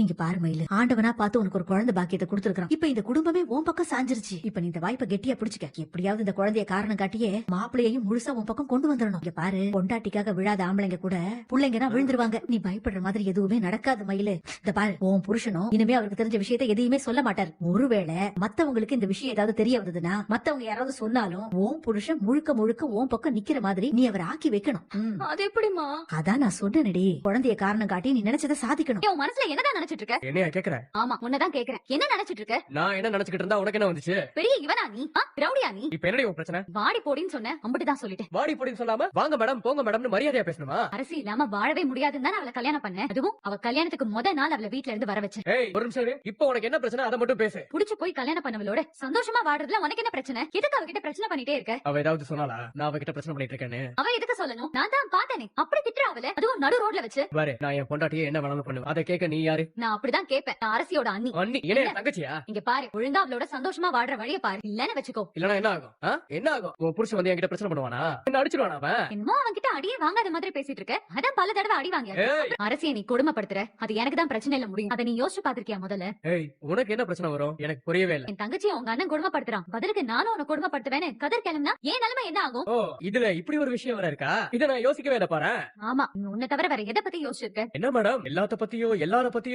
இங்க பாரு மயிலு, ஆண்டவனா பார்த்து உனக்கு ஒரு குழந்தை பாக்கியத்தை கொடுத்திருக்கான். இப்ப இந்த குடும்பமே உன் பக்கம் சாஞ்சிருச்சு. இப்ப நீ இந்த வாய்ப்பை கெட்டியா பிடிச்சுக்க. எப்படியாவது இந்த குழந்தைய காரணம் காட்டியே மாப்பிள்ளையையும் முழுசா உன் பக்கம் கொண்டு வந்துடணும். இங்க பாரு, பொண்டாட்டிக்காக விழாத ஆம்பளைங்க கூட பிள்ளைங்கன்னா விழுந்துருவாங்க. நீ பயப்படுற மாதிரி எதுவுமே நடக்காது மயிலு. இந்த பாரு, உன் புருஷனும் இனிமே அவருக்கு தெரிஞ்ச விஷயத்தை எதையுமே சொல்ல மாட்டாரு. ஒருவேளை மத்தவங்களுக்கு இந்த விஷயம் ஏதாவது தெரிய வந்ததுன்னா, மத்தவங்க யாராவது சொன்னாலும் உன் புருஷன் முழுக்க முழுக்க உன் பக்கம் நிக்கிற மாதிரி நீ அவரை ஆக்கி வைக்கணும். அது எப்படிமா? அதான் நான் சொன்னேனடி, குழந்தைய காரணம் காட்டி நீ நினைச்சதை சாதிக்கணும். உன் மனசுல என்னதான் நினைச்சிட்டு இருக்க? என்னையா கேக்குற? ஆமா, உன்னதான் கேக்குறேன். என்ன நினைச்சிட்டு இருக்க? நான் என்ன நினைச்சுக்கிட்டு இருந்தா உனக்கு என்ன வந்துச்சு? பெரிய இவனா நீ? ரவுடியா நீ? இப்ப என்னடி உன் பிரச்சனை? வாடி போடின்னு சொன்ன, அம்புட்டுதான் சொல்லிட்டேன். வாடி போடின்னு சொல்லாம வாங்க மேடம் போங்க மேடம்னு மரியாதையா பேசணுமா? அரசி இல்லாம வாழவே முடியாதுன்னு தான் அவளை கல்யாணம் பண்ண. அதுவும் அவ கல்யாணத்துக்கு நாள் அவளை வீட்ல இருந்து வர வச்சேன். ஏய் ஒரு நிமிஷம் இரு. இப்போ உனக்கு என்ன பிரச்சனை அதை மட்டும் பேசு. புடிச்சு போய் கல்யாணம் பண்ணவளோட சந்தோஷமா வாடுறதுல உனக்கு என்ன பிரச்சனை? எதுக்கு அவகிட்ட பிரச்சனை பண்ணிட்டே இருக்க? அவ ஏதாவது சொன்னாலா நான் அவகிட்ட பிரச்சனை பண்ணிட்டு இருக்கேன்னு? அவ எதுக்கு சொல்லணும்? நான் தான் பார்த்தேனே. அப்படி திட்டுற அவள, அதுவும் நடு ரோட்ல வச்சு. பாரு, நான் என் பொண்டாட்டியே என்ன வேணாலும் பண்ணுவேன். அதை கேட்க நீ யாரு? நான் அப்படிதான் கேட்பேன். நான் அரசியோட அண்ணி. அண்ணி என்ன தங்கச்சியா? இங்க பாரு, ஒழுங்கா அவளோட சந்தோஷமா வாடுற வழிய பாரு. இல்லன்னு வச்சுக்கோ. இல்லனா என்ன ஆகும்? என்ன ஆகும்? உன் புருஷன் வந்து என்கிட்ட பிரச்சனை பண்ணுவானா? என்ன அடிச்சிடுவானா அவன்? என்னமோ அவன் கிட்ட அடியே வாங்காத மாதிரி பேசிட்டு இருக்க. அதான் பல தடவை அடி வாங்க. அரசியை நீ கொடுமைப்படுத்துற, அது எனக்கு தான் பிரச்சனை இல்ல முடியும். அதை நீ யோசிச்சு பாத்திருக்கியா முதல்ல? ஏய் உனக்கு என்ன பிரச்சனை வரும்? எனக்கு புரியவே இல்ல. என் தங்கச்சி உங்க அண்ணன் கொடுமைப்படுத்துறான், பதிலுக்கு நானும் உன்னை கொடுமைப்படுத்துவேன்னு கதர் கிளம்புனா என் நிலைமை என்ன ஆகும்? ஓ இதுல இப்படி ஒரு விஷயம் வர இருக்கா? இத நான் யோசிக்கவே இல்ல பாரு. ஆமா, உன்னை தவிர வேற எதை பத்தி யோசிச்சிருக்க? என்ன மேடம் எல்லாத்த பத்தியும் எல்லார பத்தியும்